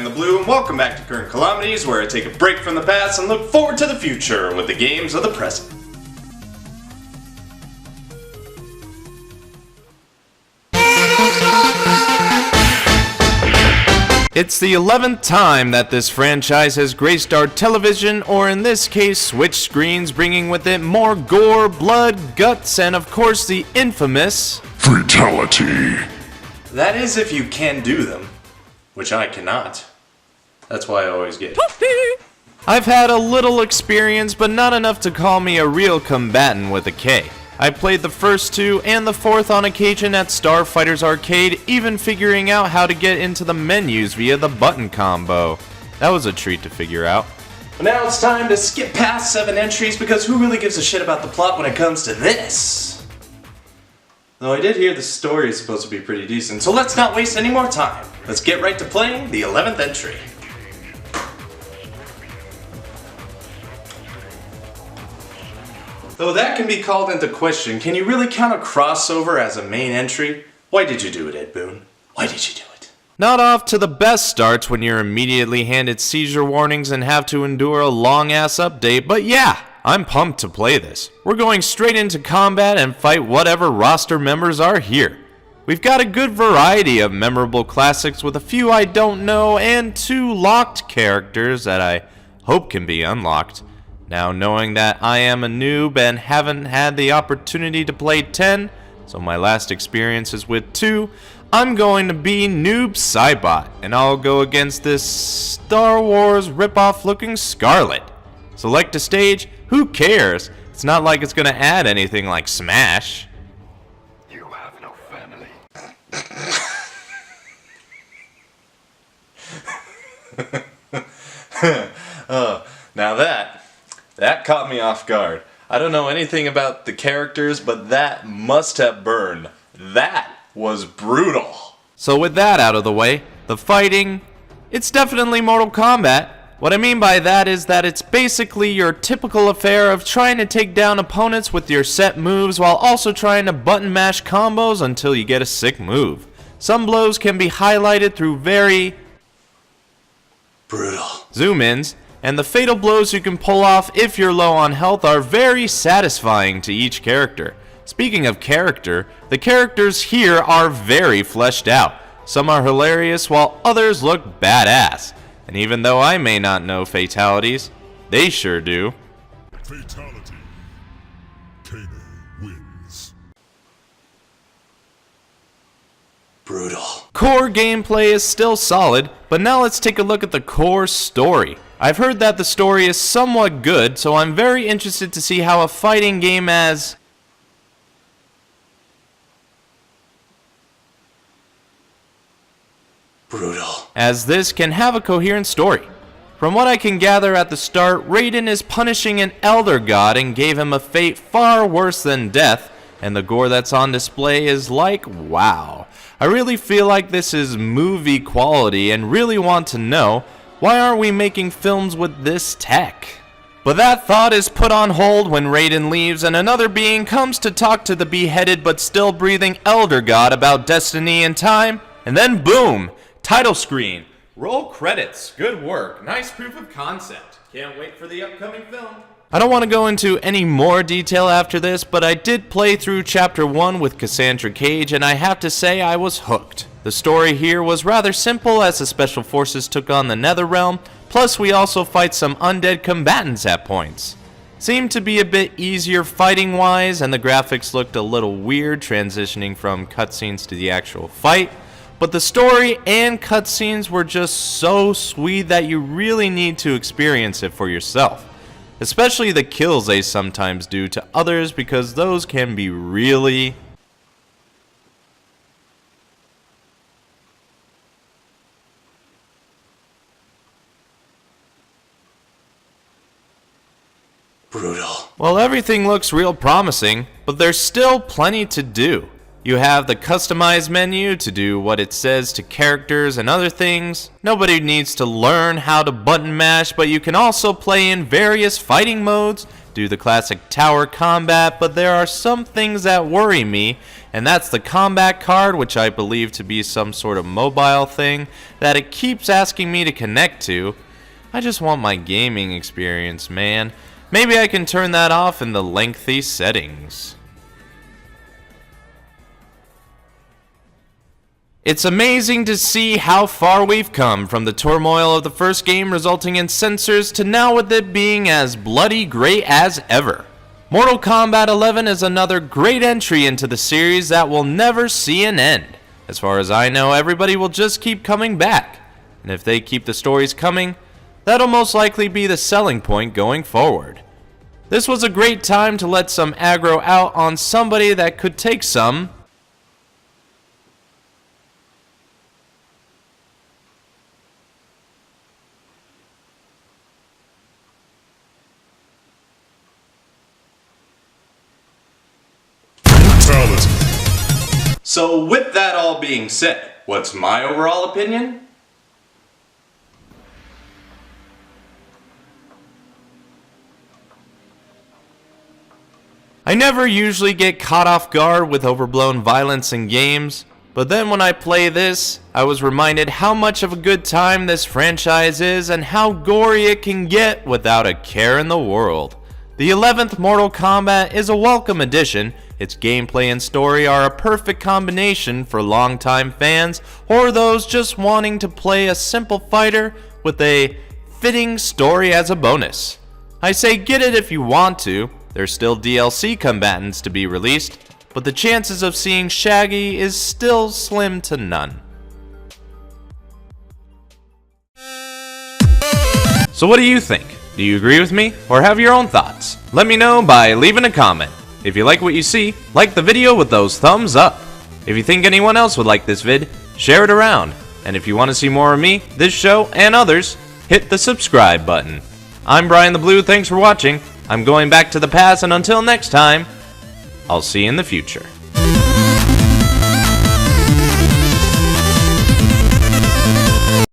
BrianTheBlue, and welcome back to Current Calamities, where I take a break from the past and look forward to the future with the games of the present. It's the 11th time that this franchise has graced our television, or in this case, switch screens, bringing with it more gore, blood, guts, and of course the infamous fatality. That is if you can do them, which I cannot. That's why I always get I've had a little experience, but not enough to call me a real combatant with a K. I played the first two and the fourth on occasion at Starfighter's Arcade, even figuring out how to get into the menus via the button combo. That was a treat to figure out. But now it's time to skip past 7 entries, because who really gives a shit about the plot when it comes to this? Though I did hear the story is supposed to be pretty decent, so let's not waste any more time. Let's get right to playing the 11th entry. Though that can be called into question, can you really count a crossover as a main entry? Why did you do it, Ed Boon? Why did you do it? Not off to the best starts when you're immediately handed seizure warnings and have to endure a long-ass update, but yeah, I'm pumped to play this. We're going straight into combat and fight whatever roster members are here. We've got a good variety of memorable classics with a few I don't know and 2 locked characters that I hope can be unlocked. Now, knowing that I am a noob and haven't had the opportunity to play 10, so my last experience is with 2, I'm going to be Noob Cybot, and I'll go against this Star Wars ripoff looking Scarlet. Select a stage, who cares? It's not like it's gonna add anything like Smash. You have no family. Now that caught me off guard. I don't know anything about the characters, but that must have burned. That was brutal. So with that out of the way, the fighting, it's definitely Mortal Kombat. What I mean by that is that it's basically your typical affair of trying to take down opponents with your set moves while also trying to button mash combos until you get a sick move. Some blows can be highlighted through very brutal zoom-ins, and the fatal blows you can pull off if you're low on health are very satisfying to each character. Speaking of character, the characters here are very fleshed out. Some are hilarious while others look badass. And even though I may not know fatalities, they sure do. Fatality. Kano wins. Brutal. Core gameplay is still solid, but now let's take a look at the core story. I've heard that the story is somewhat good, so I'm very interested to see how a fighting game as as this can have a coherent story. From what I can gather at the start, Raiden is punishing an elder god and gave him a fate far worse than death, and the gore that's on display is like, wow. I really feel like this is movie quality and really want to know, why aren't we making films with this tech? But that thought is put on hold when Raiden leaves and another being comes to talk to the beheaded but still breathing elder god about destiny and time, and then boom! Title screen. Roll credits. Good work. Nice proof of concept. Can't wait for the upcoming film. I don't want to go into any more detail after this, but I did play through Chapter 1 with Cassandra Cage, and I have to say I was hooked. The story here was rather simple as the Special Forces took on the Netherrealm, plus we also fight some undead combatants at points. Seemed to be a bit easier fighting-wise, and the graphics looked a little weird transitioning from cutscenes to the actual fight. But the story and cutscenes were just so sweet that you really need to experience it for yourself. Especially the kills they sometimes do to others, because those can be really brutal. Well, everything looks real promising, but there's still plenty to do. You have the customized menu to do what it says to characters and other things. Nobody needs to learn how to button mash, but you can also play in various fighting modes, do the classic tower combat, but there are some things that worry me, and that's the combat card, which I believe to be some sort of mobile thing that it keeps asking me to connect to. I just want my gaming experience, man. Maybe I can turn that off in the lengthy settings. It's amazing to see how far we've come from the turmoil of the first game resulting in censors to now with it being as bloody great as ever. Mortal Kombat 11 is another great entry into the series that will never see an end. As far as I know, everybody will just keep coming back. And if they keep the stories coming, that'll most likely be the selling point going forward. This was a great time to let some aggro out on somebody that could take some Fatality. So with that all being said, what's my overall opinion? I never usually get caught off guard with overblown violence in games, but then when I play this, I was reminded how much of a good time this franchise is and how gory it can get without a care in the world. The 11th Mortal Kombat is a welcome addition. Its gameplay and story are a perfect combination for longtime fans or those just wanting to play a simple fighter with a fitting story as a bonus. I say get it if you want to. There's still DLC combatants to be released, but the chances of seeing Shaggy is still slim to none. So what do you think? Do you agree with me, or have your own thoughts? Let me know by leaving a comment. If you like what you see, like the video with those thumbs up. If you think anyone else would like this vid, share it around. And if you want to see more of me, this show, and others, hit the subscribe button. I'm BrianTheBlue, thanks for watching. I'm going back to the past, and until next time, I'll see you in the future.